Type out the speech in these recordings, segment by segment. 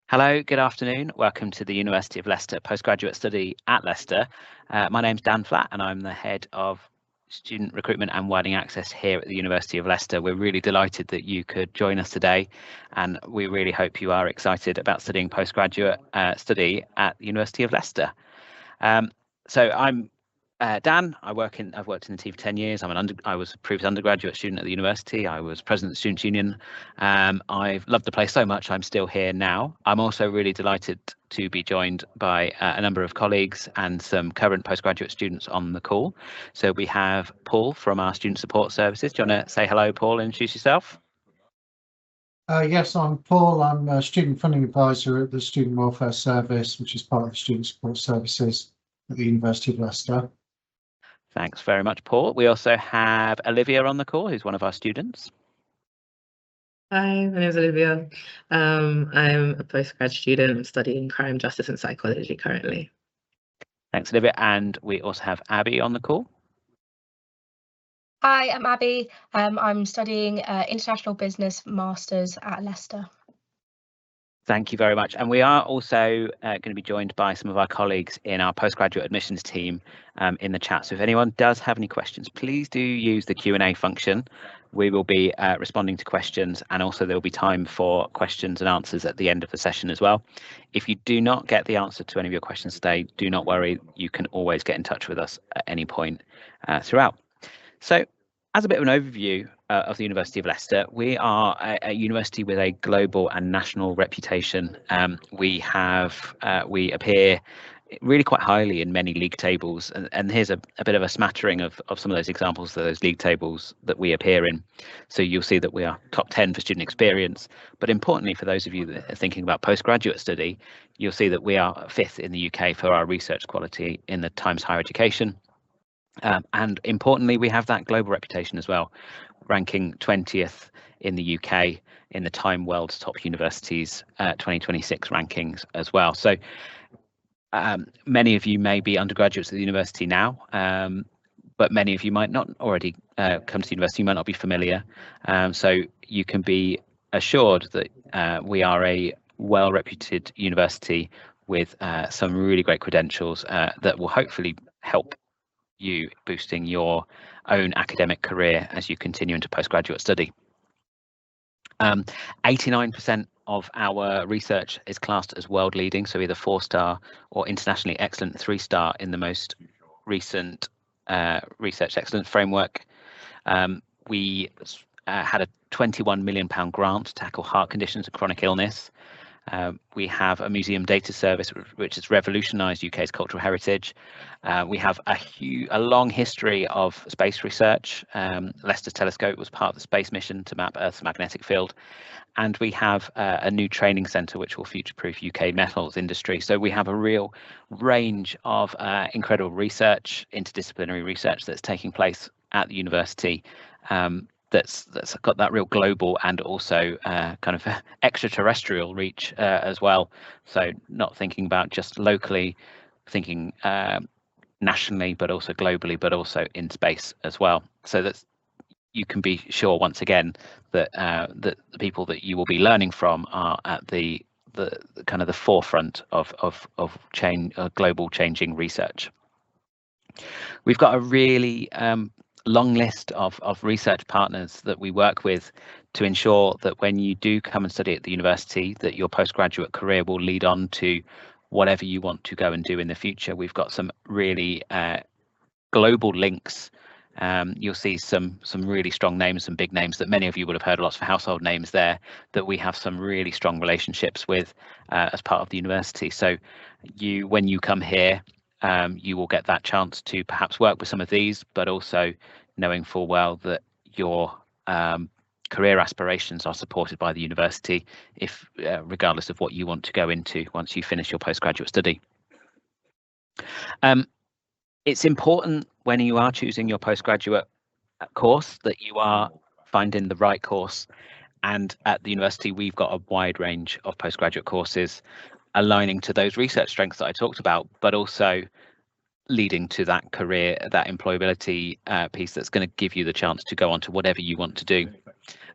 Hello, good afternoon. Welcome to the University of Leicester Postgraduate Study at Leicester. My name's Dan Flatt and I'm the Head of Student Recruitment and Widening Access here at the University of Leicester. We're really delighted that you could join us today, and we really hope you are excited about studying postgraduate study at the University of Leicester. So I'm Dan. I've worked in the team for 10 years. I was a previous undergraduate student at the university. I was president of the Students' Union. I've loved the place so much, I'm still here now. I'm also really delighted to be joined by a number of colleagues and some current postgraduate students on the call. So we have Paul from our Student Support Services. Do you want to say hello, Paul, and introduce yourself? Yes, I'm Paul. I'm a Student Funding Advisor at the Student Welfare Service, which is part of the Student Support Services at the University of Leicester. Thanks very much, Paul. We also have Olivia on the call, who's one of our students. Hi, my name is Olivia. I'm a postgrad student. I'm studying crime, justice and psychology currently. Thanks, Olivia. And we also have Abby on the call. Hi, I'm Abby. I'm studying International Business Masters at Leicester. Thank you very much. And we are also going to be joined by some of our colleagues in our postgraduate admissions team in the chat. So if anyone does have any questions, please do use the Q&A function. We will be responding to questions, and also there will be time for questions and answers at the end of the session as well. If you do not get the answer to any of your questions today, do not worry. You can always get in touch with us at any point throughout. So as a bit of an overview of the University of Leicester, we are a university with a global and national reputation. We appear really quite highly in many league tables, and here's a bit of a smattering of some of those examples of those league tables that we appear in. So you'll see that we are top 10 for student experience, but importantly for those of you that are thinking about postgraduate study, you'll see that we are 5th in the UK for our research quality in the Times Higher Education. And importantly, we have that global reputation as well, ranking 20th in the UK in the Time World's Top Universities 2026 rankings as well. So many of you may be undergraduates at the university now, but many of you might not already come to the university, you might not be familiar. So you can be assured that we are a well-reputed university with some really great credentials that will hopefully help you boosting your own academic career as you continue into postgraduate study. 89% of our research is classed as world leading, so either 4-star or internationally excellent 3-star in the most recent research excellence framework. We had a £21 million grant to tackle heart conditions and chronic illness. We have a museum data service which has revolutionised UK's cultural heritage. We have a long history of space research. Leicester's telescope was part of the space mission to map Earth's magnetic field. And we have a new training centre which will future-proof UK metals industry. So we have a real range of incredible research, interdisciplinary research that's taking place at the university. That's got that real global and also kind of extraterrestrial reach as well. So not thinking about just locally, thinking nationally, but also globally, but also in space as well. So that's, you can be sure once again that that the people that you will be learning from are at the kind of the forefront of global changing research. We've got a really long list of research partners that we work with to ensure that when you do come and study at the university, that your postgraduate career will lead on to whatever you want to go and do in the future. We've got some really global links. You'll see some really strong names, some big names that many of you would have heard, lots of household names there that we have some really strong relationships with as part of the university. So when you come here, you will get that chance to perhaps work with some of these, but also knowing full well that your career aspirations are supported by the university, regardless of what you want to go into once you finish your postgraduate study. It's important when you are choosing your postgraduate course that you are finding the right course. And at the university, we've got a wide range of postgraduate courses aligning to those research strengths that I talked about, but also leading to that career, that employability piece that's going to give you the chance to go on to whatever you want to do.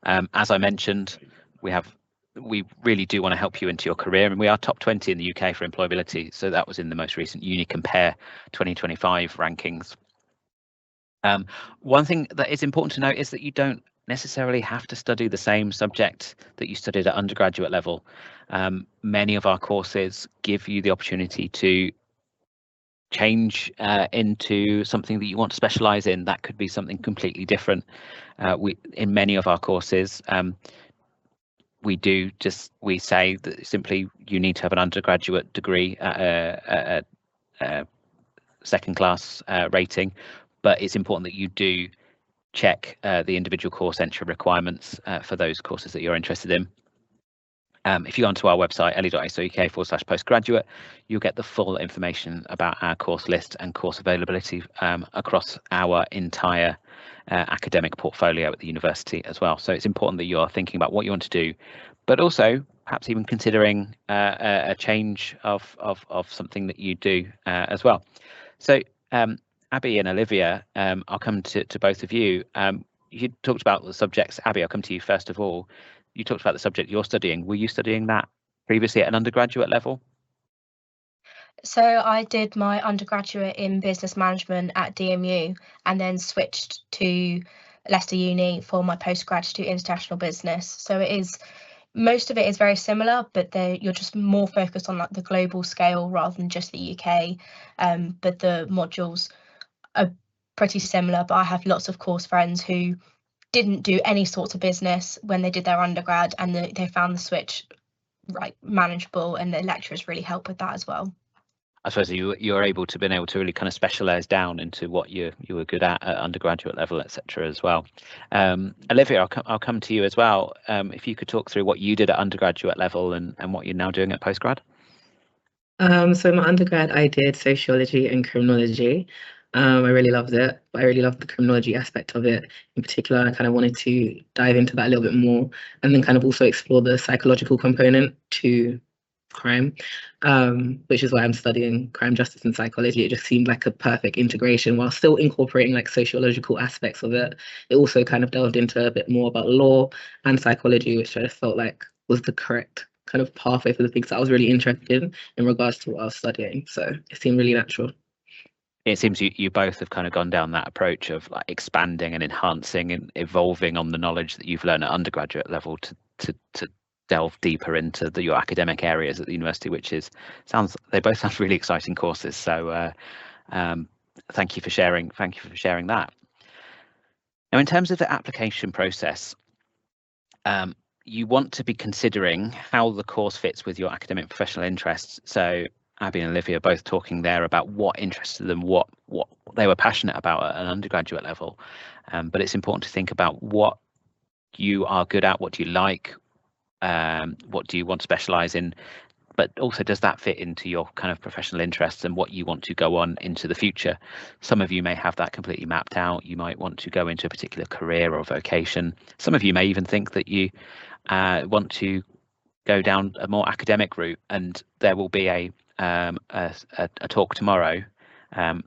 As I mentioned, we have we really do want to help you into your career, and we are top 20 in the UK for employability. So that was in the most recent Uni Compare 2025 rankings. One thing that is important to note is that you don't necessarily have to study the same subject that you studied at undergraduate level. Many of our courses give you the opportunity to change into something that you want to specialize in. That could be something completely different. In many of our courses, we say that simply you need to have an undergraduate degree at a second class rating, but it's important that you do check the individual course entry requirements for those courses that you're interested in. If you go onto our website, le.ac.uk/postgraduate, you'll get the full information about our course list and course availability across our entire academic portfolio at the university as well. So it's important that you're thinking about what you want to do, but also perhaps even considering a change of something that you do as well. So Abby and Olivia, I'll come to both of you. You talked about the subjects. Abby, I'll come to you first of all. You talked about the subject you're studying. Were you studying that previously at an undergraduate level? So I did my undergraduate in business management at DMU and then switched to Leicester Uni for my postgrad to international business. So most of it is very similar, but you're just more focused on like the global scale rather than just the UK. But the modules are pretty similar, but I have lots of course friends who didn't do any sorts of business when they did their undergrad, and they found the switch manageable, and the lecturers really help with that as well. I suppose you're able to really kind of specialize down into what you were good at undergraduate level, etc. as well. Olivia, I'll come to you as well. If you could talk through what you did at undergraduate level and what you're now doing at postgrad. So my undergrad, I did sociology and criminology. I really loved it. I really loved the criminology aspect of it. In particular, I kind of wanted to dive into that a little bit more, and then kind of also explore the psychological component to crime, which is why I'm studying crime justice and psychology. It just seemed like a perfect integration while still incorporating like sociological aspects of it. It also kind of delved into a bit more about law and psychology, which I felt like was the correct kind of pathway for the things that I was really interested in regards to what I was studying. So it seemed really natural. It seems you both have kind of gone down that approach of like expanding and enhancing and evolving on the knowledge that you've learned at undergraduate level to delve deeper into your academic areas at the university, which they both sound really exciting courses. So thank you for sharing that. Now, in terms of the application process, you want to be considering how the course fits with your academic professional interests. So Abby and Olivia are both talking there about what interested them, what they were passionate about at an undergraduate level. But it's important to think about what you are good at, what do you like, what do you want to specialize in, but also does that fit into your kind of professional interests and what you want to go on into the future. Some of you may have that completely mapped out. You might want to go into a particular career or vocation. Some of you may even think that you want to go down a more academic route, and there will be a talk tomorrow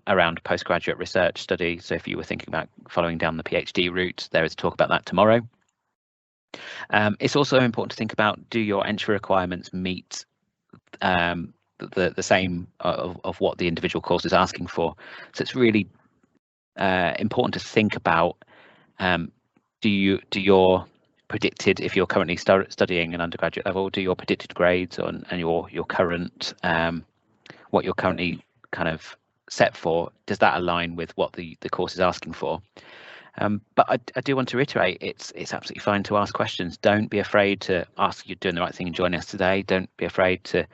around postgraduate research study. So if you were thinking about following down the PhD route, there is a talk about that tomorrow. It's also important to think about, do your entry requirements meet the same of what the individual course is asking for? So it's really important to think about, do your predicted, if you're currently studying an undergraduate level, do your predicted grades and your current what you're currently kind of set for, does that align with what the course is asking for? But I do want to reiterate, it's absolutely fine to ask questions. Don't be afraid to ask. You're doing the right thing and joining us today. Don't be afraid to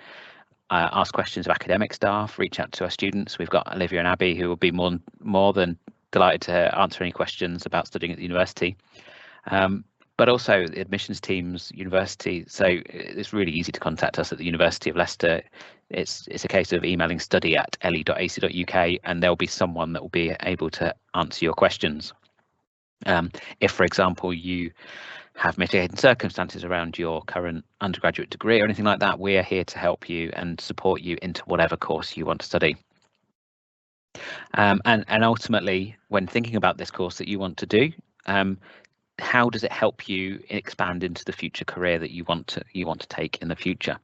ask questions of academic staff. Reach out to our students. We've got Olivia and Abby who will be more than delighted to answer any questions about studying at the university. But also the admissions teams, university. So it's really easy to contact us at the University of Leicester. It's a case of emailing study@le.ac.uk, and there'll be someone that will be able to answer your questions. If, for example, you have mitigating circumstances around your current undergraduate degree or anything like that, we're here to help you and support you into whatever course you want to study. And ultimately, when thinking about this course that you want to do, how does it help you expand into the future career that you want to take in the future?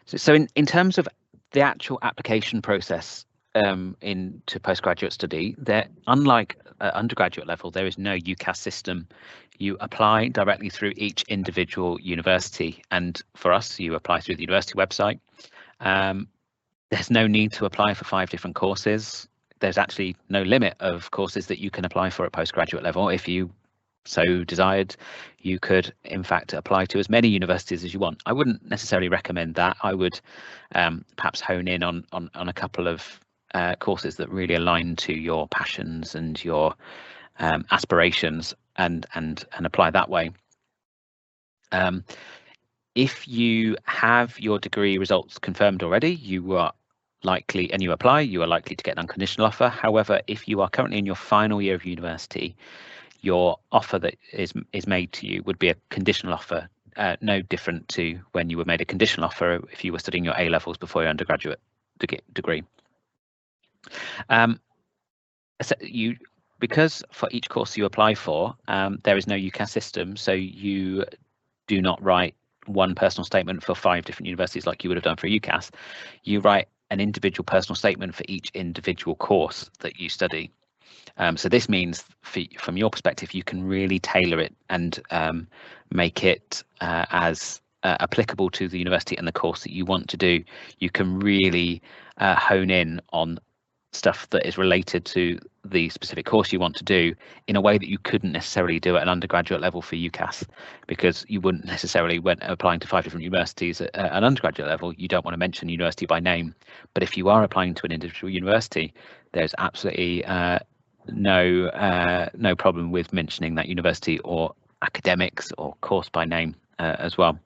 So in terms of the actual application process into postgraduate study, there, unlike undergraduate level, there is no UCAS system. You apply directly through each individual university, and for us, you apply through the university website. There's no need to apply for 5 different courses. There's actually no limit of courses that you can apply for at postgraduate level. If you so desired, you could in fact apply to as many universities as you want. I wouldn't necessarily recommend that. I would perhaps hone in on a couple of courses that really align to your passions and your aspirations, and apply that way. If you have your degree results confirmed already, you are likely, and you apply, you are likely to get an unconditional offer. However, if you are currently in your final year of university, your offer that is made to you would be a conditional offer, no different to when you were made a conditional offer if you were studying your A levels before your undergraduate degree. So because for each course you apply for, there is no UCAS system, so you do not write one personal statement for 5 different universities like you would have done for a UCAS. You write an individual personal statement for each individual course that you study. So this means, from your perspective, you can really tailor it and make it as applicable to the university and the course that you want to do. You can really hone in on stuff that is related to the specific course you want to do in a way that you couldn't necessarily do at an undergraduate level for UCAS, because you wouldn't necessarily, when applying to 5 different universities at an undergraduate level, you don't want to mention university by name. But if you are applying to an individual university, there's absolutely no problem with mentioning that university or academics or course by name as well.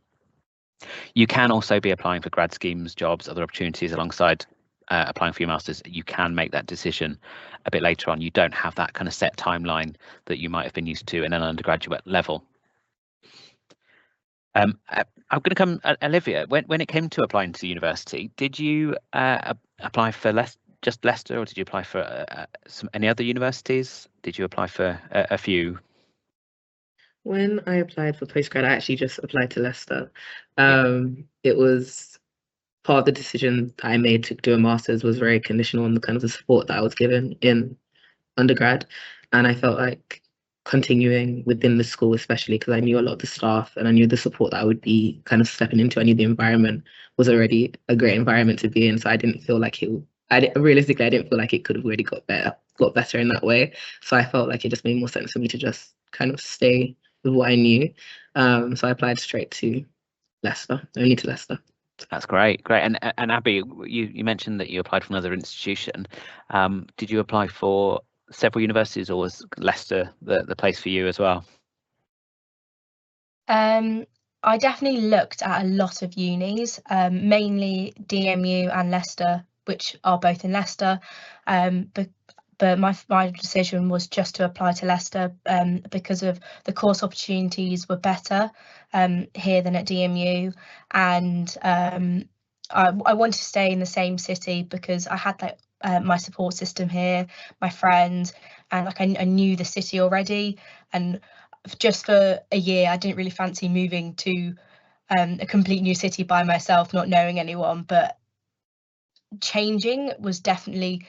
You can also be applying for grad schemes, jobs, other opportunities alongside applying for your masters. You can make that decision a bit later on. You don't have that kind of set timeline that you might have been used to in an undergraduate level. I'm going to come, Olivia, when it came to applying to university, did you apply for just Leicester, or did you apply for any other universities? Did you apply for a few? When I applied for postgrad, I actually just applied to Leicester. It was part of the decision that I made to do a master's was very conditional on the kind of the support that I was given in undergrad, and I felt like continuing within the school, especially because I knew a lot of the staff and I knew the support that I would be kind of stepping into. I knew the environment was already a great environment to be in, so I didn't feel like realistically, I didn't feel like it could have really got better in that way. So I felt like it just made more sense for me to just kind of stay with what I knew. So I applied straight to Leicester, only to Leicester. That's great. And Abby, you mentioned that you applied for another institution. Did you apply for several universities, or was Leicester the place for you as well? I definitely looked at a lot of unis, mainly DMU and Leicester, which are both in Leicester. But my decision was just to apply to Leicester because of the course opportunities were better here than at DMU, and I wanted to stay in the same city because I had like my support system here, my friends, and like I knew the city already. And just for a year, I didn't really fancy moving to a complete new city by myself, not knowing anyone. But changing was definitely,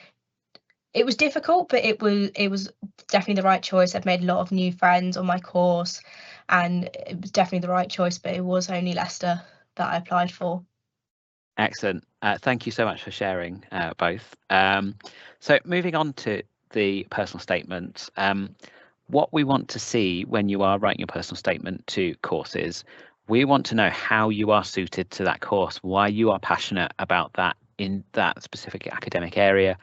it was difficult, but it was definitely the right choice. I've made a lot of new friends on my course, and it was definitely the right choice. But it was only Leicester that I applied for. Excellent. Thank you so much for sharing both. So moving on to the personal statement. What we want to see when you are writing your personal statement to courses, we want to know how you are suited to that course, why you are passionate about that in that specific academic area.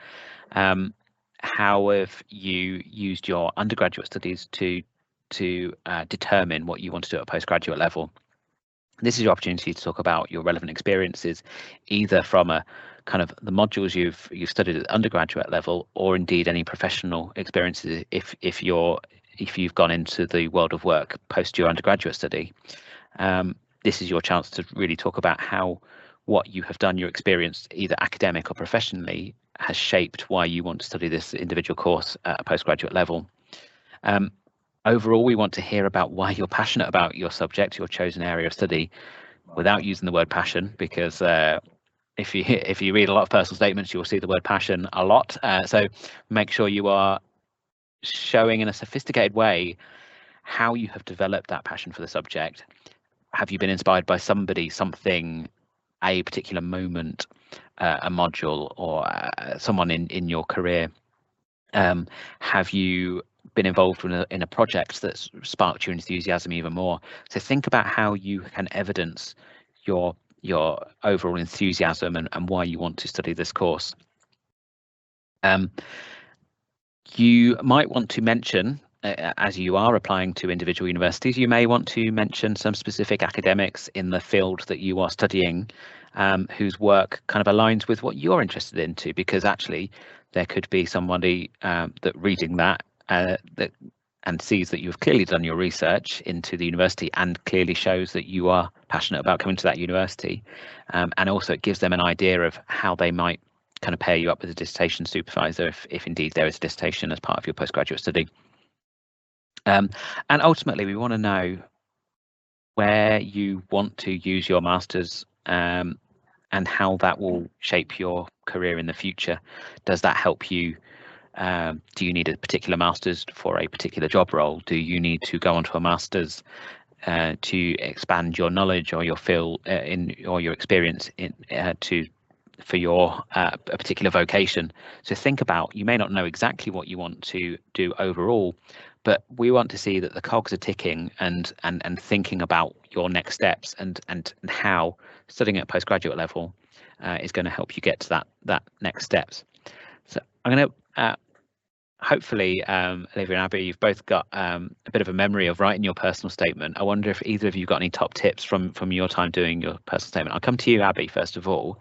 How have you used your undergraduate studies to determine what you want to do at a postgraduate level? This is your opportunity to talk about your relevant experiences, either from a kind of the modules you've studied at undergraduate level, or indeed any professional experiences if you've gone into the world of work post your undergraduate study. This is your chance to really talk about how what you have done, your experience, either academic or professionally, has shaped why you want to study this individual course at a postgraduate level. Overall, we want to hear about why you're passionate about your subject, your chosen area of study, without using the word passion, because if you read a lot of personal statements, you will see the word passion a lot. So make sure you are showing in a sophisticated way how you have developed that passion for the subject. Have you been inspired by somebody, something, a particular moment, a module, or someone in your career? Have you been involved in a project that's sparked your enthusiasm even more? So think about how you can evidence your overall enthusiasm and why you want to study this course. You might want to mention, as you are applying to individual universities, you may want to mention some specific academics in the field that you are studying, whose work kind of aligns with what you're interested in too, because actually there could be somebody that reading that and sees that you've clearly done your research into the university and clearly shows that you are passionate about coming to that university, and also it gives them an idea of how they might kind of pair you up with a dissertation supervisor if indeed there is a dissertation as part of your postgraduate study. And ultimately we want to know where you want to use your masters, and how that will shape your career in the future. Does that help you? Do you need a particular master's for a particular job role? Do you need to go onto a master's to expand your knowledge or your field or your experience for your a particular vocation? So think about, you may not know exactly what you want to do overall, but we want to see that the cogs are ticking and thinking about your next steps and how studying at postgraduate level is going to help you get to that next steps. So I'm going to hopefully, Olivia and Abby, you've both got a bit of a memory of writing your personal statement. I wonder if either of you got any top tips from your time doing your personal statement. I'll come to you, Abby, first of all.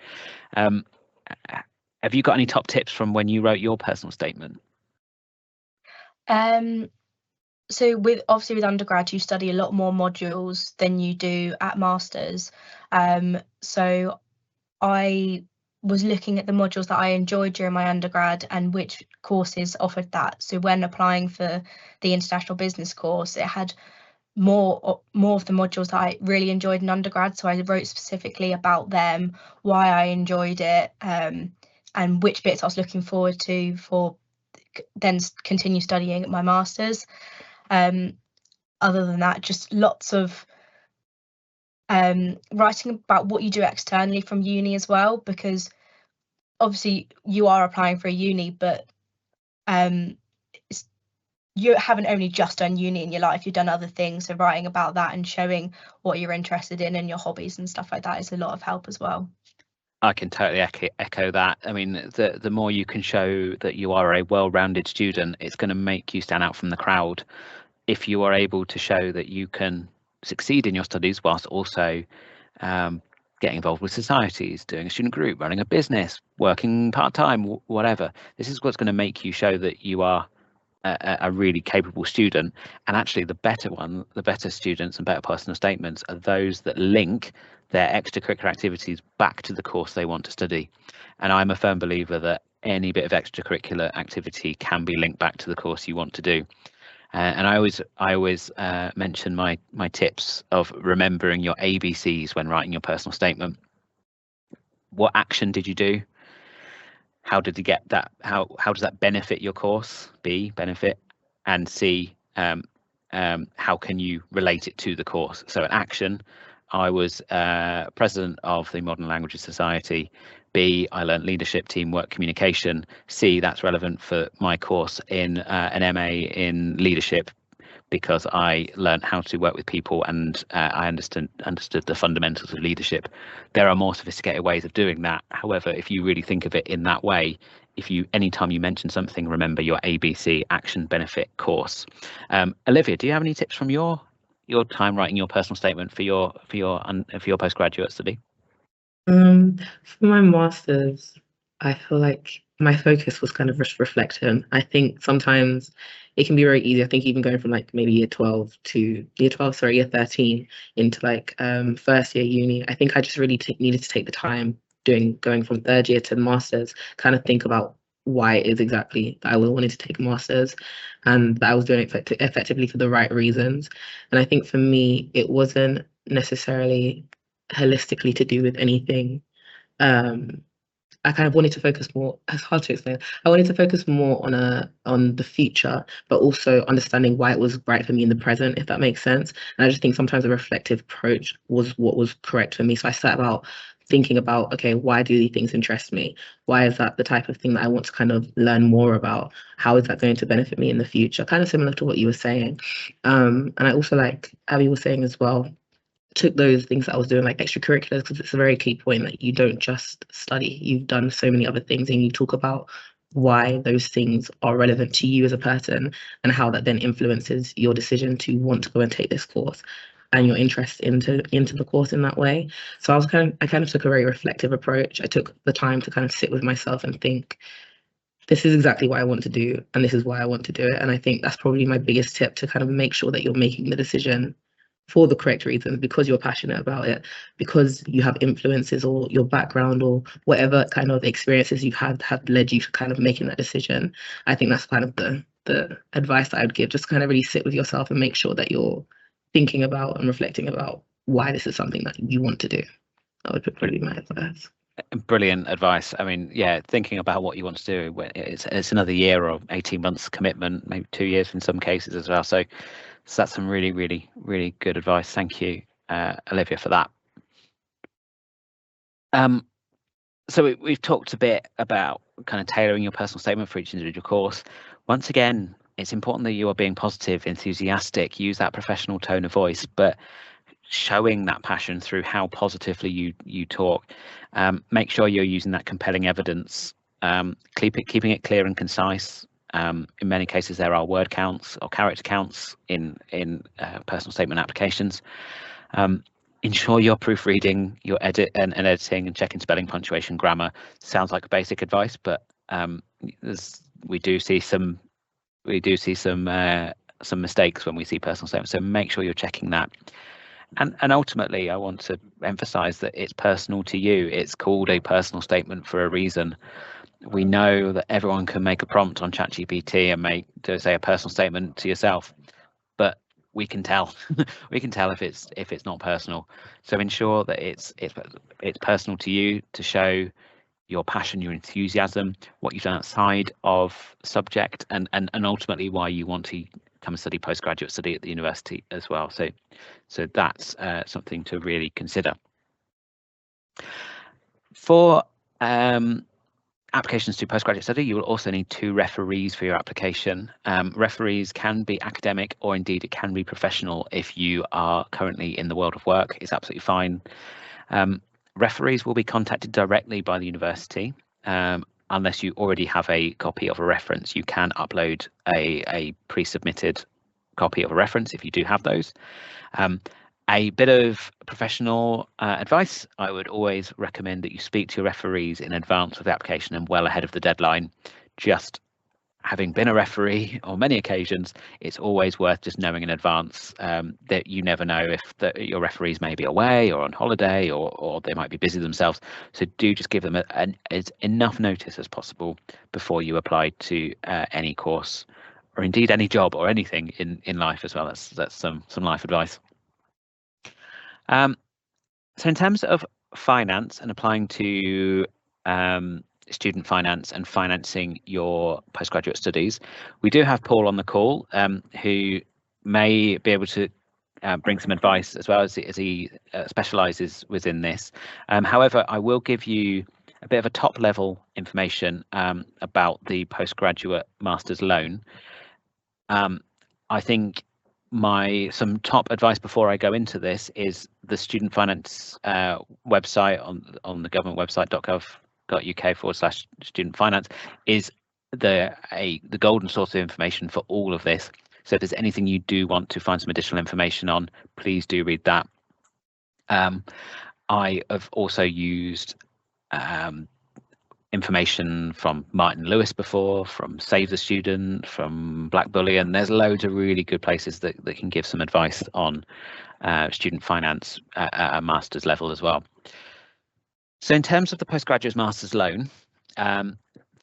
Have you got any top tips from when you wrote your personal statement? So with undergrad, you study a lot more modules than you do at masters. So I was looking at the modules that I enjoyed during my undergrad and which courses offered that. So when applying for the international business course, it had more of the modules that I really enjoyed in undergrad. So I wrote specifically about them, why I enjoyed it, and which bits I was looking forward to for then continue studying at my masters. Other than that, just lots of writing about what you do externally from uni as well, because obviously you are applying for a uni, but you haven't only just done uni in your life, you've done other things. So writing about that and showing what you're interested in and your hobbies and stuff like that is a lot of help as well. I can totally echo that. I mean, the more you can show that you are a well-rounded student, it's going to make you stand out from the crowd. If you are able to show that you can succeed in your studies whilst also getting involved with societies, doing a student group, running a business, working part-time, whatever, this is what's going to make you show that you are a really capable student. And actually the better students and better personal statements are those that link their extracurricular activities back to the course they want to study. And I'm a firm believer that any bit of extracurricular activity can be linked back to the course you want to do. And I always mention my tips of remembering your ABCs when writing your personal statement. What action did you do? How did you get that? How does that benefit your course? B, benefit, and C, how can you relate it to the course? So an action, I was president of the Modern Languages Society. B, I learned leadership, teamwork, communication. C, that's relevant for my course in an MA in leadership, because I learned how to work with people and I understood the fundamentals of leadership. There are more sophisticated ways of doing that. However, if you really think of it in that way, anytime you mention something, remember your ABC, action, benefit, course. Olivia, do you have any tips from your time writing your personal statement for your postgraduate study? For my masters, I feel like my focus was kind of reflection. I think sometimes it can be very easy. I think even going from like maybe year 13 into like first year uni, I think I just really needed to take the time going from third year to the masters, kind of think about why it is exactly that I wanted to take a master's, and that I was doing it effectively for the right reasons. And I think for me, it wasn't necessarily holistically to do with anything. I kind of wanted to focus more, it's hard to explain. I wanted to focus more on the future, but also understanding why it was right for me in the present, if that makes sense. And I just think sometimes a reflective approach was what was correct for me. So I set about thinking about, okay, why do these things interest me? Why is that the type of thing that I want to kind of learn more about? How is that going to benefit me in the future? Kind of similar to what you were saying. And I also, like Abby was saying as well, took those things that I was doing, like extracurriculars, because it's a very key point that you don't just study, you've done so many other things, and you talk about why those things are relevant to you as a person and how that then influences your decision to want to go and take this course and your interest into the course in that way. So I kind of took a very reflective approach. I took the time to kind of sit with myself and think, this is exactly what I want to do, and this is why I want to do it. And I think that's probably my biggest tip, to kind of make sure that you're making the decision for the correct reasons, because you're passionate about it, because you have influences or your background or whatever kind of experiences you've had have led you to kind of making that decision. I think that's kind of the advice that I would give. Just kind of really sit with yourself and make sure that you're thinking about and reflecting about why this is something that you want to do. That would probably be my advice. Brilliant advice. I mean, yeah, thinking about what you want to do, it's another year or 18 months commitment, maybe 2 years in some cases as well. So that's some really, really, really good advice. Thank you, Olivia, for that. So we've talked a bit about kind of tailoring your personal statement for each individual course. Once again, it's important that you are being positive, enthusiastic, use that professional tone of voice, but showing that passion through how positively you talk. Make sure you're using that compelling evidence, keeping it clear and concise. In many cases, there are word counts or character counts in personal statement applications. Ensure you're proofreading, your editing and checking spelling, punctuation, grammar. Sounds like basic advice, but we do see some mistakes when we see personal statements. So make sure you're checking that. And ultimately, I want to emphasize that it's personal to you. It's called a personal statement for a reason. We know that everyone can make a prompt on ChatGPT and say a personal statement to yourself, but we can tell if it's not personal. So ensure that it's personal to you, to show your passion, your enthusiasm, what you've done outside of subject, and ultimately why you want to come and study postgraduate study at the university as well. So that's something to really consider. For applications to postgraduate study, you will also need 2 referees for your application. Referees can be academic, or indeed it can be professional. If you are currently in the world of work, it's absolutely fine. Referees will be contacted directly by the university. Unless you already have a copy of a reference, you can upload a pre-submitted copy of a reference if you do have those. A bit of professional advice: I would always recommend that you speak to your referees in advance of the application and well ahead of the deadline. Just having been a referee on many occasions, it's always worth just knowing in advance that you never know if your referees may be away or on holiday, or they might be busy themselves. So do just give them as enough notice as possible before you apply to any course, or indeed any job or anything in life as well. That's some life advice. So in terms of finance and applying to student finance and financing your postgraduate studies, we do have Paul on the call, who may be able to bring some advice as well, as he specialises within this. However, I will give you a bit of a top level information about the postgraduate master's loan. I think some top advice before I go into this is the student finance website on the government website .gov.uk/student finance is the golden source of information for all of this. So if there's anything you do want to find some additional information on, please do read that. I have also used information from Martin Lewis before, from Save the Student, from Black Bullion. There's loads of really good places that can give some advice on student finance at a master's level as well. So in terms of the postgraduate master's loan,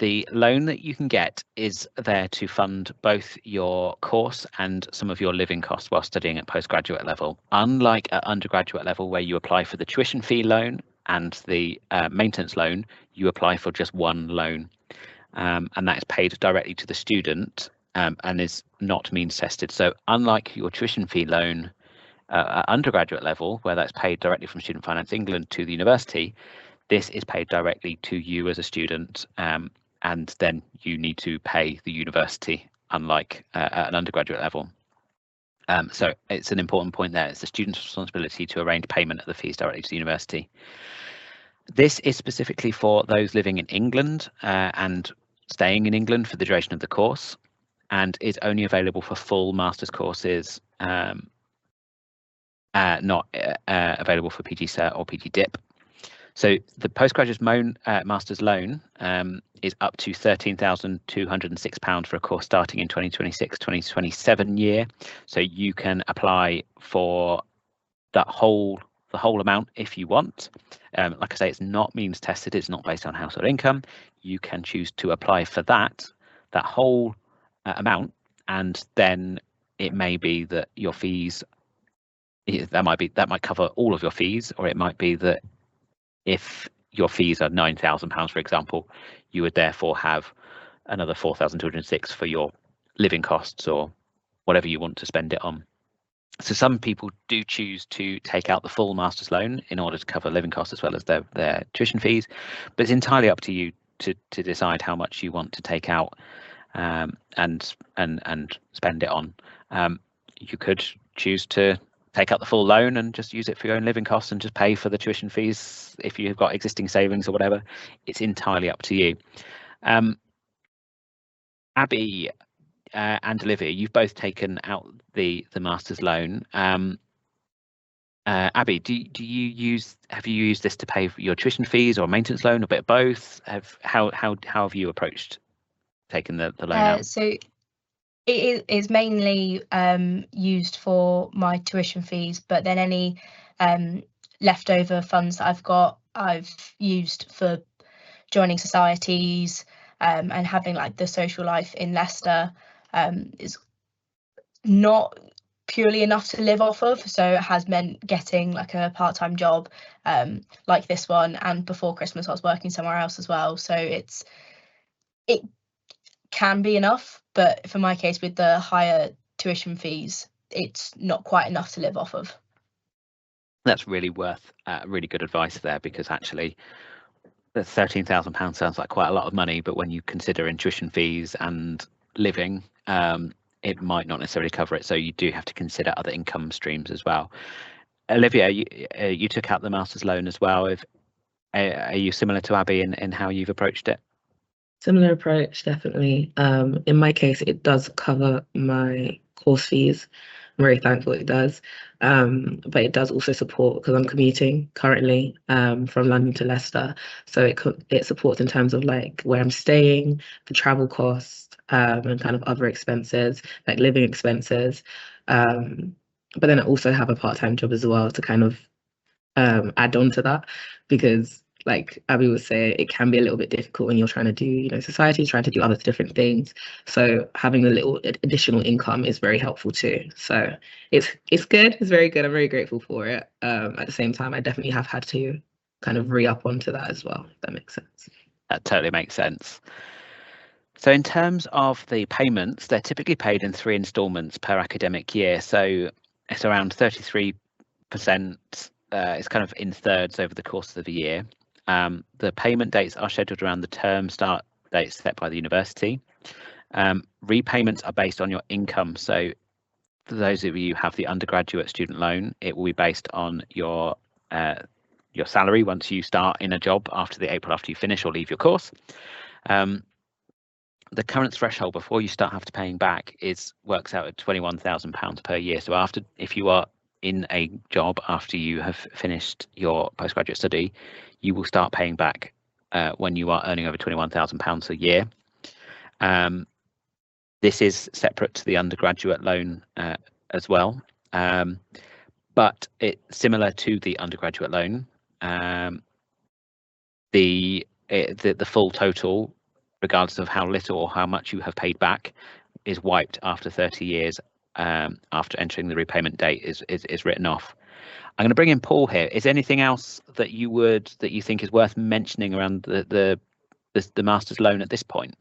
The loan that you can get is there to fund both your course and some of your living costs while studying at postgraduate level. Unlike at undergraduate level, where you apply for the tuition fee loan and the maintenance loan, you apply for just one loan, and that is paid directly to the student and is not means tested. So unlike your tuition fee loan at undergraduate level, where that's paid directly from Student Finance England to the university, this is paid directly to you as a student, and then you need to pay the university, unlike at an undergraduate level. So it's an important point there. It's the student's responsibility to arrange payment of the fees directly to the university. This is specifically for those living in England and staying in England for the duration of the course, and is only available for full master's courses, not available for PG Cert or PG Dip. So the postgraduate master's loan is up to £13,206 for a course starting in 2026-2027 year. So you can apply for the whole amount if you want. Like I say, it's not means tested. It's not based on household income. You can choose to apply for that whole amount, and then it may be that your fees, that might cover all of your fees, or it might be that if your fees are £9,000, for example, you would therefore have another 4,206 for your living costs or whatever you want to spend it on. So some people do choose to take out the full master's loan in order to cover living costs as well as their tuition fees, but it's entirely up to you to decide how much you want to take out and spend it on. You could choose to take out the full loan and just use it for your own living costs and just pay for the tuition fees if you've got existing savings or whatever. It's entirely up to you. Abby and Olivia, you've both taken out the master's loan. Abby, have you used this to pay for your tuition fees or maintenance loan, or a bit of both? How have you approached taking the loan out? So it is mainly used for my tuition fees, but then any leftover funds that I've used for joining societies and having like the social life in Leicester is not purely enough to live off of, so it has meant getting like a part-time job like this one, and before Christmas I was working somewhere else as well, so it can be enough, but for my case with the higher tuition fees it's not quite enough to live off of. That's really worth really good advice there, because actually the £13,000 sounds like quite a lot of money, but when you consider in tuition fees and living, it might not necessarily cover it, so you do have to consider other income streams as well. Olivia, you took out the master's loan as well. Are you similar to Abby in how you've approached it? Similar approach, definitely. In my case, it does cover my course fees. I'm very thankful it does. But it does also support, because I'm commuting currently from London to Leicester. So it supports in terms of like where I'm staying, the travel costs, and kind of other expenses, like living expenses. But then I also have a part-time job as well to kind of add on to that, because like Abby was saying, it can be a little bit difficult when you're trying to do, society, trying to do other different things. So having a little additional income is very helpful too. So it's good. It's very good. I'm very grateful for it. At the same time, I definitely have had to kind of re-up onto that as well, if that makes sense. That totally makes sense. So in terms of the payments, they're typically paid in 3 instalments per academic year. So it's around 33%. It's kind of in thirds over the course of the year. The payment dates are scheduled around the term start dates set by the university. Repayments are based on your income. So for those of you who have the undergraduate student loan, it will be based on your salary once you start in a job after you finish or leave your course. The current threshold before you start having to paying back works out at £21,000 per year. So if you are in a job after you have finished your postgraduate study, you will start paying back when you are earning over £21,000 a year. This is separate to the undergraduate loan as well, but it's similar to the undergraduate loan. The full total regardless of how little or how much you have paid back, is wiped after 30 years after entering the repayment date is written off. I'm going to bring in Paul here. Is there anything else that you think is worth mentioning around the master's loan at this point?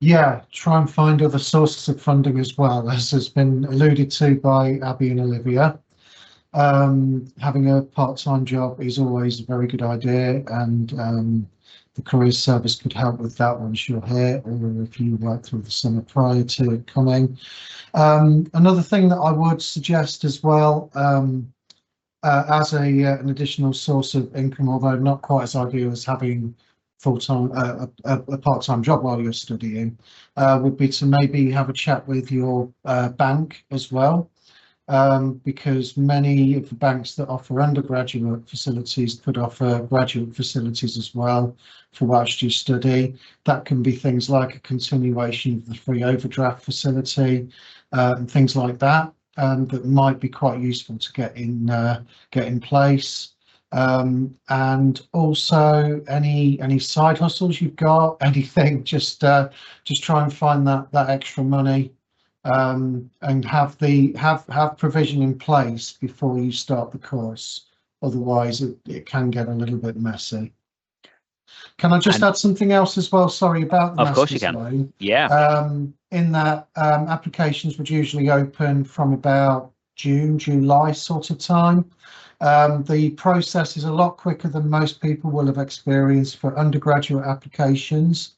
Yeah, try and find other sources of funding as well, as has been alluded to by Abby and Olivia. Having a part-time job is always a very good idea, and the careers service could help with that once you're here, or if you work through the summer prior to it coming. Another thing that I would suggest as well, as an additional source of income, although not quite as ideal as having full-time a part-time job while you're studying, would be to maybe have a chat with your bank as well, because many of the banks that offer undergraduate facilities could offer graduate facilities as well for whilst you study. That can be things like a continuation of the free overdraft facility and things like that, that might be quite useful to get in place. And also any side hustles you've got, anything, just try and find that extra money, and have provision in place before you start the course. Otherwise it can get a little bit messy. Can I just add something else as well? Sorry about the Of course you can. loan. Yeah. In that applications would usually open from about June, July sort of time. The process is a lot quicker than most people will have experienced for undergraduate applications,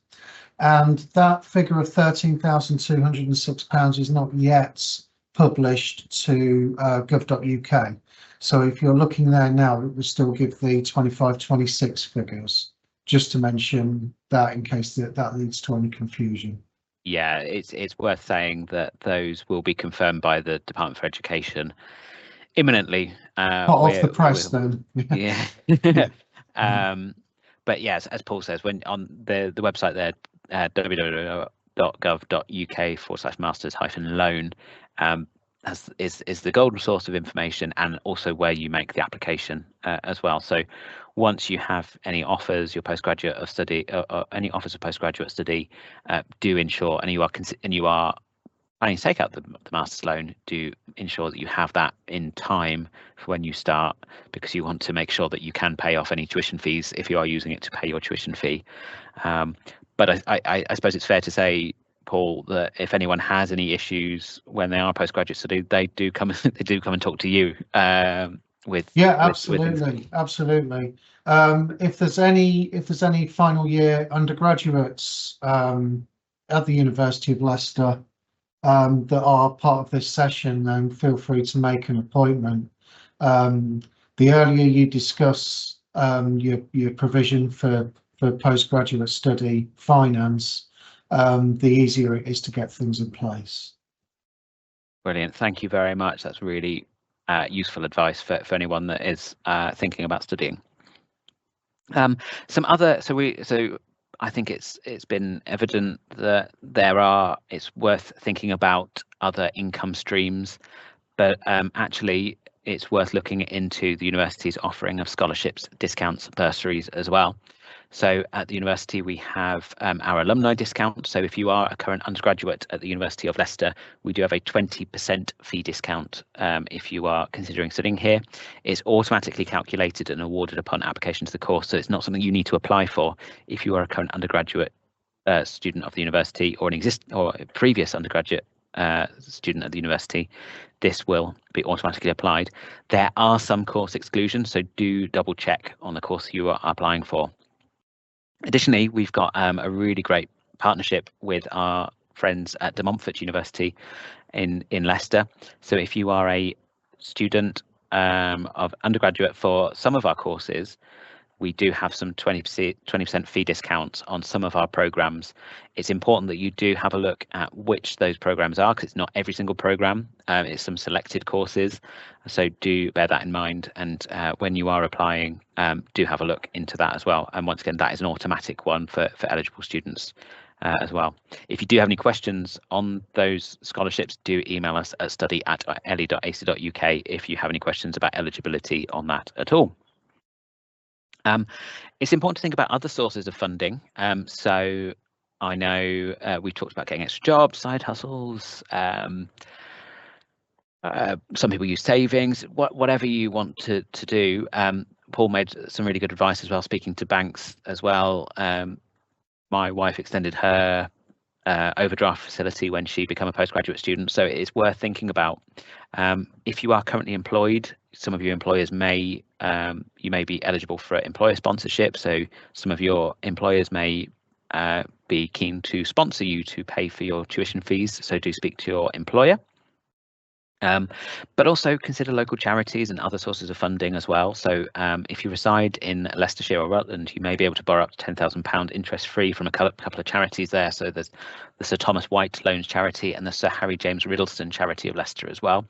and that figure of £13,206 is not yet published to gov.uk. So if you're looking there now, it will still give the 25-26 figures, just to mention that in case that leads to any confusion. Yeah, it's worth saying that those will be confirmed by the Department for Education imminently. Hot off the press then. Yeah. But yes, as Paul says, when on the website there, www.gov.uk/masters-loan, is the golden source of information, and also where you make the application as well. So once you have any offers, your postgraduate of study, or any offers of postgraduate study, do ensure, and you are planning to take out the master's loan, do ensure that you have that in time for when you start, because you want to make sure that you can pay off any tuition fees if you are using it to pay your tuition fee. But I suppose it's fair to say, Paul, that if anyone has any issues when they are postgraduate study, they do come and talk to you. Absolutely. If there's any final year undergraduates at the University of Leicester that are part of this session, then feel free to make an appointment. The earlier you discuss your provision for postgraduate study finance, the easier it is to get things in place. Brilliant. Thank you very much. That's really useful advice for anyone that is thinking about studying. I think it's been evident that it's worth thinking about other income streams, but actually it's worth looking into the university's offering of scholarships, discounts, bursaries as well. So at the university, we have our alumni discount. So if you are a current undergraduate at the University of Leicester, we do have a 20% fee discount if you are considering studying here. It's automatically calculated and awarded upon application to the course, so it's not something you need to apply for if you are a current undergraduate student of the university, or a previous undergraduate student at the university. This will be automatically applied. There are some course exclusions, so do double check on the course you are applying for. Additionally, we've got a really great partnership with our friends at De Montfort University in Leicester. So if you are a student of undergraduate for some of our courses, we do have some 20% fee discounts on some of our programs. It's important that you do have a look at which those programs are, because it's not every single program. It's some selected courses. So do bear that in mind. And when you are applying, do have a look into that as well. And once again, that is an automatic one for eligible students as well. If you do have any questions on those scholarships, do email us at study@le.ac.uk if you have any questions about eligibility on that at all. It's important to think about other sources of funding. So I know we've talked about getting extra jobs, side hustles. Some people use savings. Whatever you want to do. Paul made some really good advice as well, speaking to banks as well. My wife extended her overdraft facility when she became a postgraduate student, so it's worth thinking about. If you are currently employed, some of your employers may you may be eligible for employer sponsorship, so some of your employers may be keen to sponsor you to pay for your tuition fees, so do speak to your employer. But also consider local charities and other sources of funding as well. So if you reside in Leicestershire or Rutland, you may be able to borrow up to £10,000 interest-free from a couple of charities there. So there's the Sir Thomas White Loans Charity and the Sir Harry James Riddleston Charity of Leicester as well.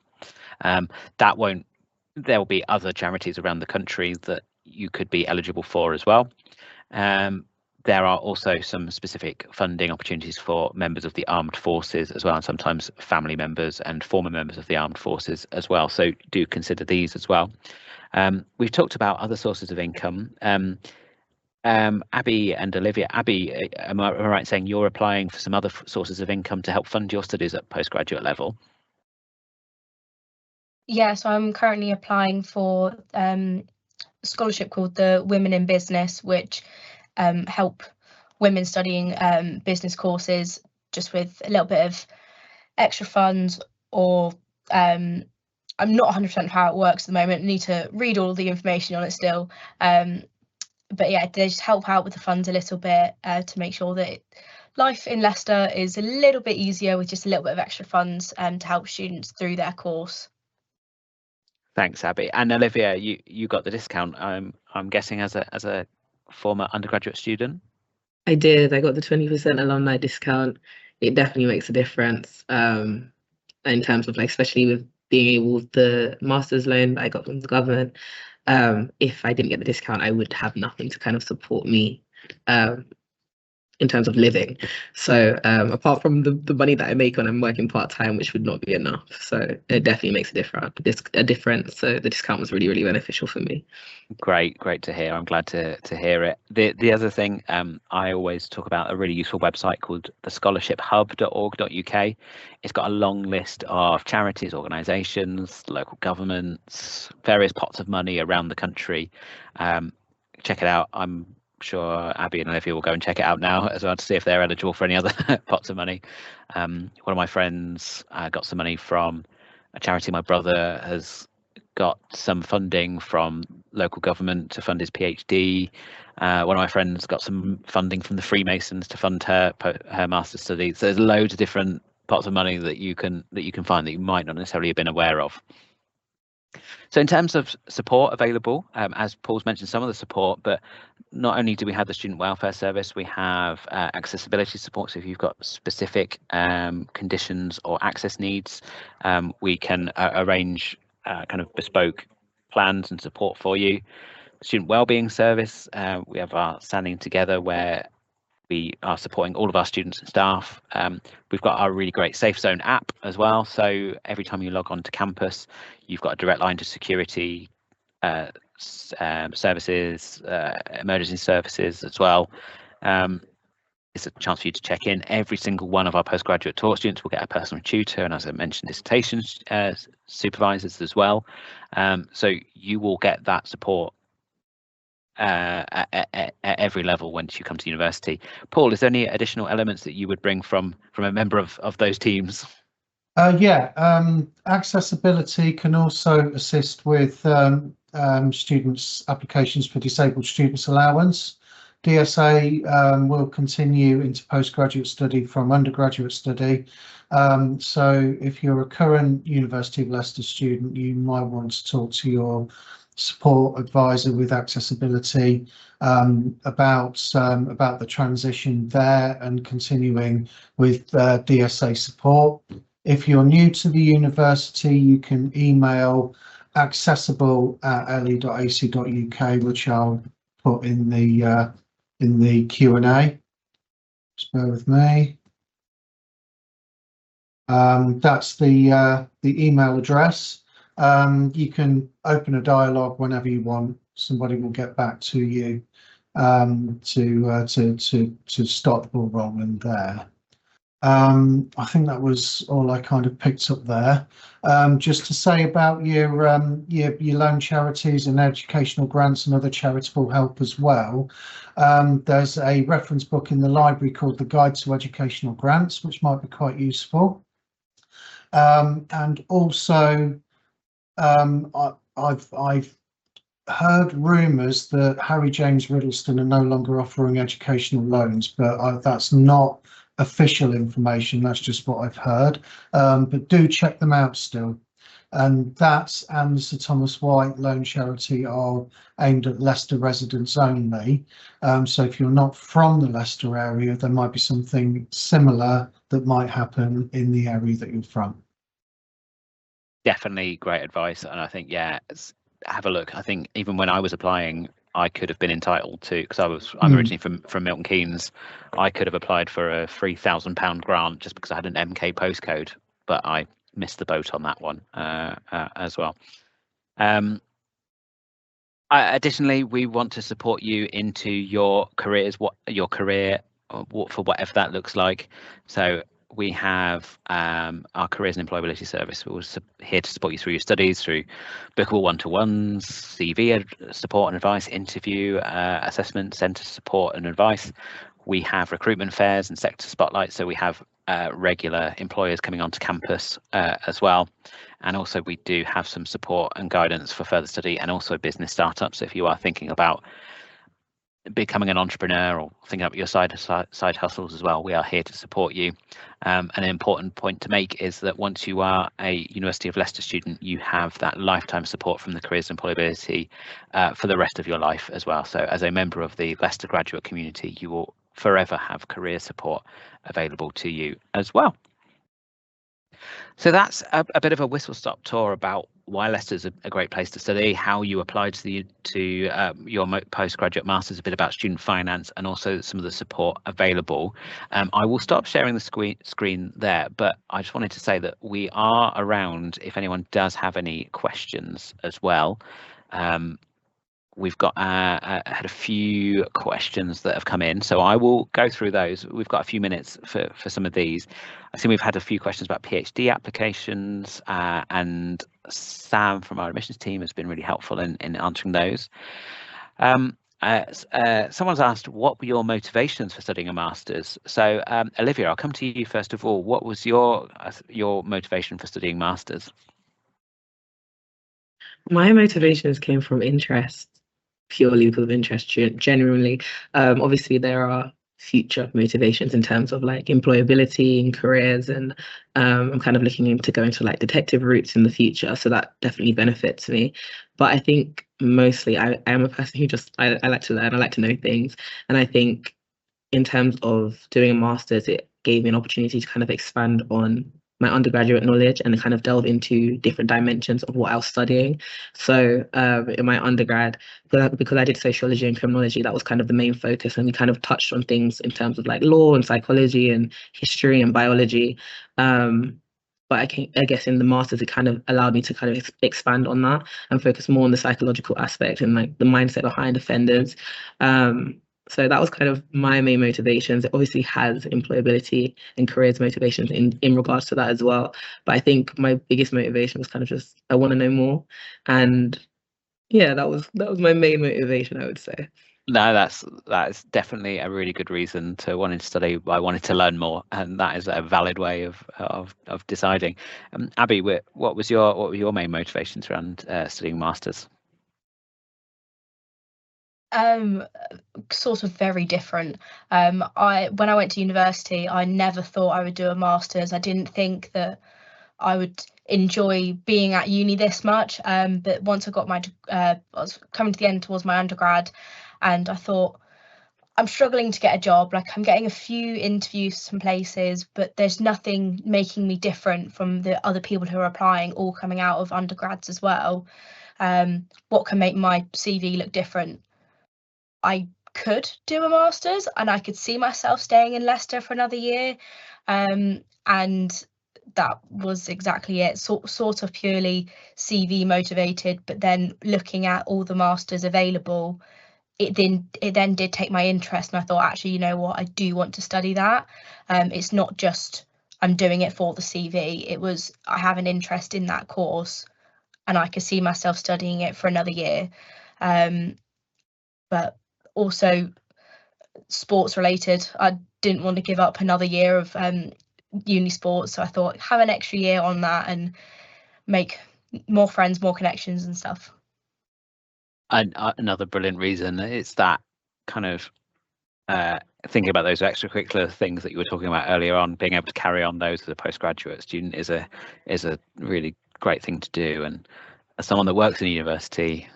There will be other charities around the country that you could be eligible for as well. There are also some specific funding opportunities for members of the armed forces as well, and sometimes family members and former members of the armed forces as well. So do consider these as well. We've talked about other sources of income. Abby and Olivia. Abby, am I right in saying you're applying for some other sources of income to help fund your studies at postgraduate level? Yeah, so I'm currently applying for a scholarship called the Women in Business, which help women studying business courses just with a little bit of extra funds, or I'm not 100% how it works at the moment. I need to read all the information on it still, but yeah, they just help out with the funds a little bit to make sure that life in Leicester is a little bit easier with just a little bit of extra funds to help students through their course. Thanks, Abby. And Olivia, you got the discount. I'm guessing as a former undergraduate student. I did. I got the 20% alumni discount. It definitely makes a difference in terms of, like, especially with being able, the master's loan that I got from the government. If I didn't get the discount, I would have nothing to kind of support me in terms of living. So apart from the money that I make when I'm working part-time, which would not be enough. So it definitely makes a difference. So the discount was really, really beneficial for me. Great to hear. I'm glad to hear it. The other thing I always talk about, a really useful website called thescholarship.hub.org.uk. It's got a long list of charities, organisations, local governments, various pots of money around the country. Check it out. I'm sure Abby and Olivia will go and check it out now as well to see if they're eligible for any other pots of money. One of my friends got some money from a charity. My brother has got some funding from local government to fund his PhD. One of my friends got some funding from the Freemasons to fund her master's studies. So there's loads of different pots of money that you can find that you might not necessarily have been aware of. So in terms of support available, as Paul's mentioned some of the support, but not only do we have the Student Welfare Service, we have accessibility support. So if you've got specific conditions or access needs, we can arrange kind of bespoke plans and support for you. Student Wellbeing Service, we have our Standing Together, where we are supporting all of our students and staff. We've got our really great Safe Zone app as well. So every time you log on to campus, you've got a direct line to security services, emergency services as well. It's a chance for you to check in. Every single one of our postgraduate taught students will get a personal tutor, and as I mentioned, dissertation supervisors as well. So you will get that support at every level once you come to university. Paul, is there any additional elements that you would bring from a member of those teams? Accessibility can also assist with students' applications for disabled students allowance. DSA will continue into postgraduate study from undergraduate study. So if you're a current University of Leicester student, you might want to talk to your support advisor with accessibility about the transition there and continuing with DSA support. If you're new to the university, you can email accessible@le.ac.uk, which I'll put in the Q&A. Just bear with me. That's the email address. You can open a dialogue whenever you want. Somebody will get back to you to start the ball rolling there. I think that was all I kind of picked up there. Just to say about your loan charities and educational grants and other charitable help as well. There's a reference book in the library called The Guide to Educational Grants, which might be quite useful. And also, I've heard rumours that Harry James Riddleston are no longer offering educational loans, but that's not official information. That's just what I've heard. But do check them out still. And that and the Sir Thomas White Loan Charity are aimed at Leicester residents only. So if you're not from the Leicester area, there might be something similar that might happen in the area that you're from. Definitely great advice, and I think have a look. I think even when I was applying, I could have been entitled to, because I'm originally from Milton Keynes, I could have applied for a £3,000 grant just because I had an MK postcode, but I missed the boat on that one as well. Additionally, we want to support you into your careers, for whatever that looks like. So we have our Careers and Employability Service. We're here to support you through your studies, through bookable one-to-ones, CV support and advice, interview, assessment, centre support and advice. We have recruitment fairs and sector spotlights, so we have regular employers coming onto campus as well. And also we do have some support and guidance for further study and also business startups. So if you are thinking about becoming an entrepreneur or thinking about your side hustles as well, we are here to support you. An important point to make is that once you are a University of Leicester student, you have that lifetime support from the Careers and Employability for the rest of your life as well. So as a member of the Leicester graduate community, you will forever have career support available to you as well. So that's a bit of a whistle-stop tour about why Leicester's a great place to study, how you applied to your postgraduate masters, a bit about student finance, and also some of the support available. I will stop sharing the screen there, but I just wanted to say that we are around if anyone does have any questions as well. We've got had a few questions that have come in, so I will go through those. We've got a few minutes for some of these. I think we've had a few questions about PhD applications, and Sam from our admissions team has been really helpful in answering those. Someone's asked, what were your motivations for studying a master's? So Olivia, I'll come to you first of all. What was your motivation for studying masters? My motivations came from interest, purely because of interest, genuinely. Obviously, there are future motivations in terms of like employability and careers, and I'm kind of looking into going to like detective routes in the future, so that definitely benefits me. But I think mostly I am a person who I like to learn, I like to know things, and I think in terms of doing a master's, it gave me an opportunity to kind of expand on my undergraduate knowledge and kind of delve into different dimensions of what I was studying. So in my undergrad, because I did sociology and criminology, that was kind of the main focus, and we kind of touched on things in terms of like law and psychology and history and biology. But I guess in the masters, it kind of allowed me to kind of expand on that and focus more on the psychological aspect and like the mindset behind offenders. So that was kind of my main motivations. It obviously has employability and careers motivations in regards to that as well. But I think my biggest motivation was kind of just, I want to know more. And yeah, that was my main motivation, I would say. No, that's definitely a really good reason to wanting to study. I wanted to learn more, and that is a valid way of deciding. Abby, what were your main motivations around studying masters? Sort of very different. When I went to university, I never thought I would do a master's. I didn't think that I would enjoy being at uni this much. But once I got I was coming to the end towards my undergrad, and I thought, I'm struggling to get a job. Like, I'm getting a few interviews some places, but there's nothing making me different from the other people who are applying, all coming out of undergrads as well. What can make my CV look different? I could do a master's, and I could see myself staying in Leicester for another year, and that was exactly it. Sort of purely CV motivated, but then looking at all the masters available, it then did take my interest, and I thought, actually, you know what, I do want to study that. It's not just I'm doing it for the CV. It was, I have an interest in that course and I could see myself studying it for another year. But also sports related, I didn't want to give up another year of uni sports, so I thought have an extra year on that and make more friends, more connections and stuff. And another brilliant reason, it's that kind of thinking about those extracurricular things that you were talking about earlier on, being able to carry on those as a postgraduate student is a really great thing to do. And as someone that works in university,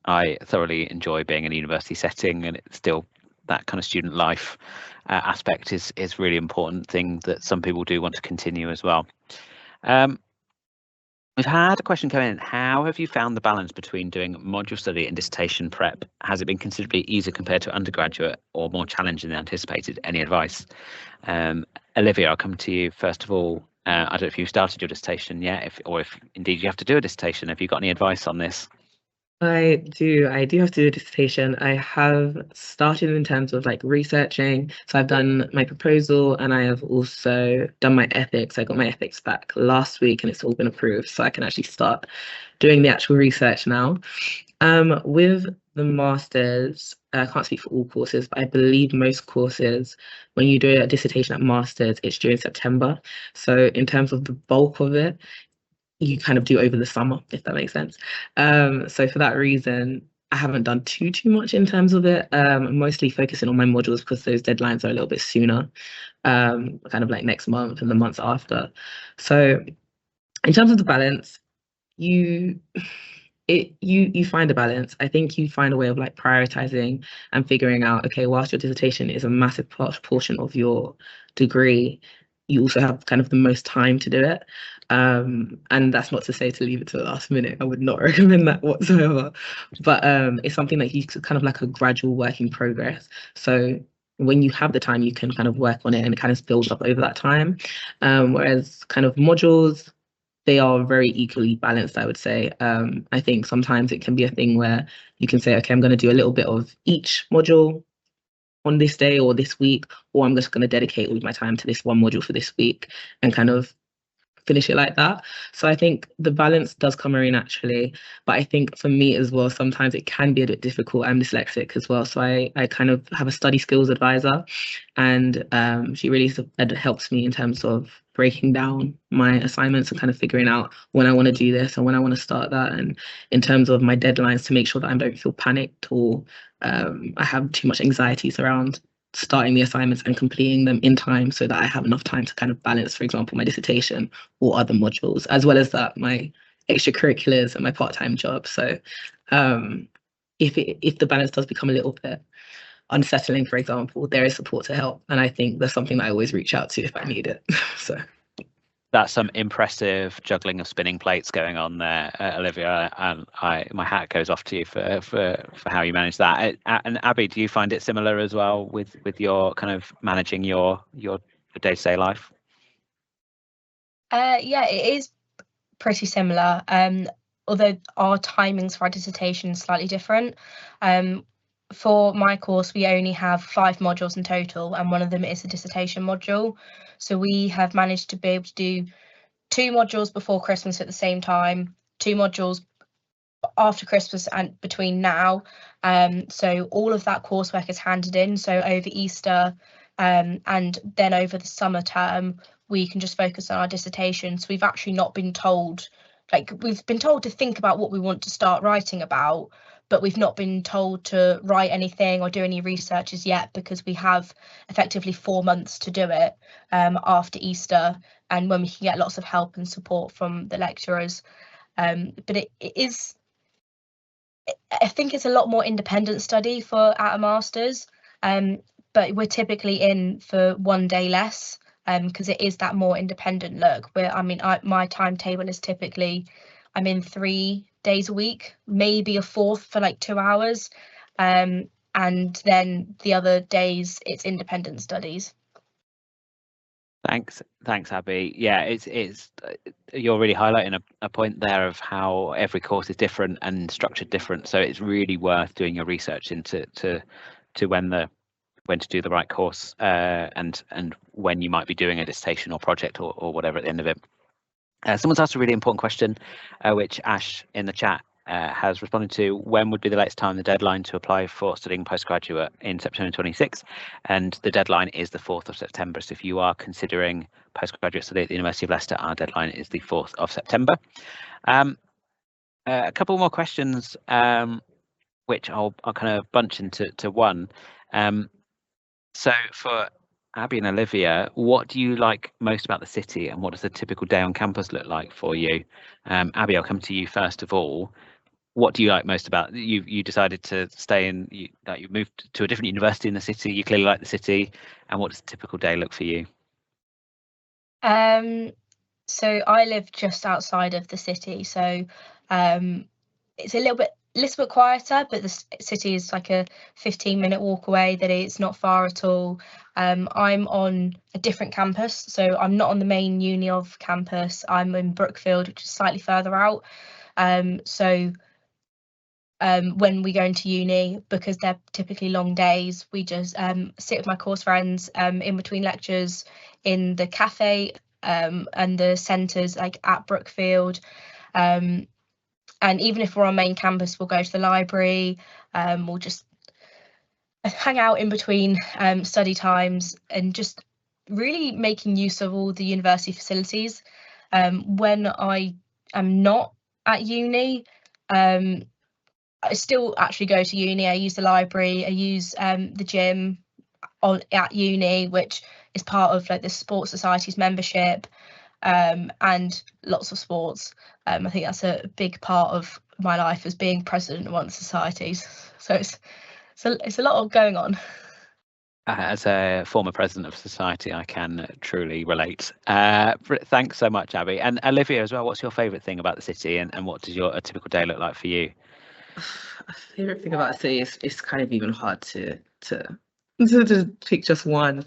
I thoroughly enjoy being in a university setting, and it's still that kind of student life aspect is really important thing that some people do want to continue as well. We've had a question come in. How have you found the balance between doing module study and dissertation prep? Has it been considerably easier compared to undergraduate or more challenging than anticipated? Any advice? Olivia, I'll come to you first of all. I don't know if you've started your dissertation yet, or if indeed you have to do a dissertation. Have you got any advice on this? I do have to do a dissertation. I have started in terms of like researching. So I've done my proposal and I have also done my ethics. I got my ethics back last week and it's all been approved. So I can actually start doing the actual research now. With the masters, I can't speak for all courses, but I believe most courses, when you do a dissertation at masters, it's due in September. So in terms of the bulk of it, you kind of do over the summer, if that makes sense. So for that reason, I haven't done too much in terms of it. I'm mostly focusing on my modules because those deadlines are a little bit sooner, kind of like next month and the months after. So in terms of the balance, you find a balance. I think you find a way of like prioritizing and figuring out, okay, whilst your dissertation is a massive portion of your degree, you also have kind of the most time to do it. And that's not to say to leave it to the last minute. I would not recommend that whatsoever. But it's something that you kind of like a gradual work in progress. So when you have the time, you can kind of work on it and it kind of builds up over that time. Whereas kind of modules, they are very equally balanced, I would say. I think sometimes it can be a thing where you can say, okay, I'm going to do a little bit of each module on this day or this week, or I'm just going to dedicate all my time to this one module for this week and kind of finish it like that. So I think the balance does come very naturally. But I think for me as well, sometimes it can be a bit difficult. I'm dyslexic as well. So I kind of have a study skills advisor, and she really helps me in terms of breaking down my assignments and kind of figuring out when I want to do this and when I want to start that. And in terms of my deadlines, to make sure that I don't feel panicked or I have too much anxieties around starting the assignments and completing them in time so that I have enough time to kind of balance, for example, my dissertation or other modules, as well as that my extracurriculars and my part-time job. So if the balance does become a little bit unsettling, for example, there is support to help. And I think that's something that I always reach out to if I need it. So that's some impressive juggling of spinning plates going on there, Olivia, and my hat goes off to you for how you manage that. And Abby, do you find it similar as well with your kind of managing your day-to-day life? Yeah, it is pretty similar, although our timings for our dissertation is slightly different. For my course, we only have 5 modules in total, and one of them is a dissertation module. So we have managed to be able to do 2 modules before Christmas at the same time, 2 modules after Christmas and between now. So all of that coursework is handed in. So over Easter and then over the summer term, we can just focus on our dissertation. So we've actually not been told, like we've been told to think about what we want to start writing about, but we've not been told to write anything or do any researches yet, because we have effectively 4 months to do it after Easter, and when we can get lots of help and support from the lecturers. But it is, I think it's a lot more independent study for at a master's, but we're typically in for 1 day less, because it is that more independent look. My timetable is typically I'm in 3 days a week, maybe a 4th for like 2 hours, and then the other days it's independent studies. Thanks, Abby. Yeah, it's you're really highlighting a point there of how every course is different and structured different. So it's really worth doing your research into when to do the right course and when you might be doing a dissertation or project or whatever at the end of it. Someone's asked a really important question, which Ash in the chat has responded to. When would be the latest time, the deadline to apply for studying postgraduate in September 26? And the deadline is the 4th of September. So if you are considering postgraduate study at the University of Leicester, our deadline is the 4th of September. A couple more questions, which I'll kind of bunch into one. So for Abby and Olivia, what do you like most about the city, and what does a typical day on campus look like for you? Abby, I'll come to you first of all. What do you like most about you decided to stay in, you moved to a different university in the city, you clearly like the city, and what does a typical day look for you? So I live just outside of the city, so it's a little bit quieter, but the city is like a 15-minute walk away. That it's not far at all. I'm on a different campus, so I'm not on the main uni of campus. I'm in Brookfield, which is slightly further out. So when we go into uni, because they're typically long days, we just sit with my course friends in between lectures in the cafe and the centres like at Brookfield. And even if we're on main campus, we'll go to the library. We'll just hang out in between study times and just really making use of all the university facilities. When I am not at uni, I still actually go to uni. I use the library, I use the gym at uni, which is part of like the Sports Society's membership, and lots of sports. I think that's a big part of my life as being president of one of the societies. So it's a lot of going on. As a former president of society, I can truly relate. Thanks so much, Abby. And Olivia as well, what's your favourite thing about the city, and what does a typical day look like for you? A favorite thing about the city is it's kind of even hard to pick just one.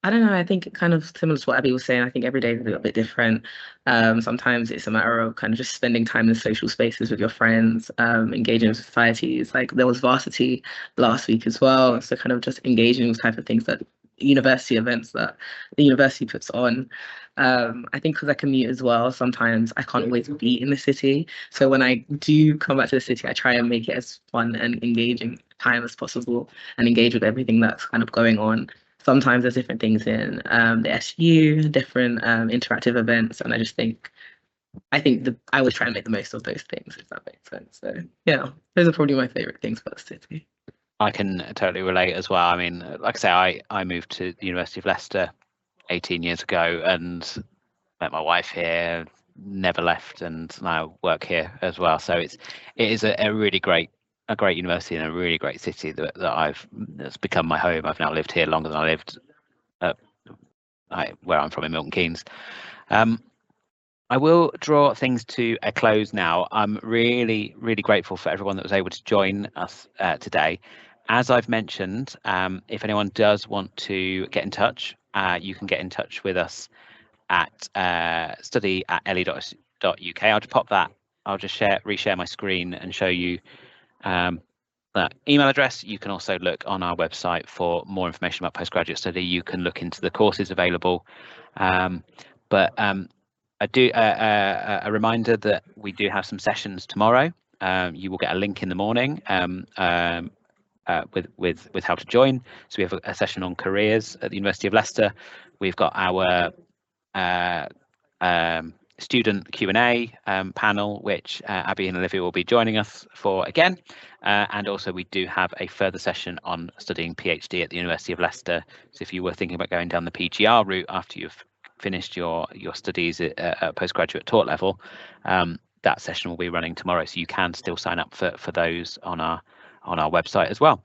I don't know, I think kind of similar to what Abby was saying, I think every day is a little bit different. Sometimes it's a matter of kind of just spending time in social spaces with your friends, engaging in societies. Like there was varsity last week as well, so kind of just engaging with type of things that university events that the university puts on. I think because I commute as well, sometimes I can't always be in the city. So when I do come back to the city, I try and make it as fun and engaging time as possible and engage with everything that's kind of going on. Sometimes there's different things in the SU, different interactive events, and I think I always try and make the most of those things, if that makes sense. So yeah, those are probably my favorite things about the city. I can totally relate as well. I mean, like I say, I moved to the University of Leicester 18 years ago and met my wife here, never left, and now work here as well. So it is a really great university and a really great city that's become my home. I've now lived here longer than I lived where I'm from in Milton Keynes. I will draw things to a close now. I'm really, really grateful for everyone that was able to join us today. As I've mentioned, if anyone does want to get in touch, you can get in touch with us at study@le.uk. I'll just pop that. I'll just reshare my screen and show you that email address. You can also look on our website for more information about postgraduate study. You can look into the courses available. But I do a reminder that we do have some sessions tomorrow. You will get a link in the morning with how to join. So we have a session on careers at the University of Leicester. We've got our student Q&A panel, which Abby and Olivia will be joining us for again. And also we do have a further session on studying PhD at the University of Leicester. So if you were thinking about going down the PGR route after you've finished your studies at postgraduate taught level, that session will be running tomorrow. So you can still sign up for those on our website as well.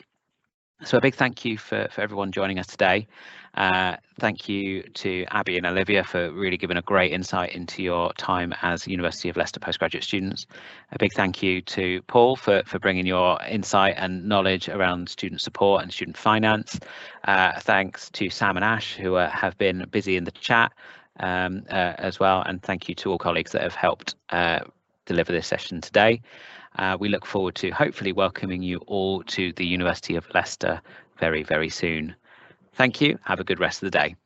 So a big thank you for everyone joining us today. Thank you to Abby and Olivia for really giving a great insight into your time as University of Leicester postgraduate students. A big thank you to Paul for bringing your insight and knowledge around student support and student finance. Thanks to Sam and Ash, who have been busy in the chat as well. And thank you to all colleagues that have helped deliver this session today. We look forward to hopefully welcoming you all to the University of Leicester very, very soon. Thank you. Have a good rest of the day.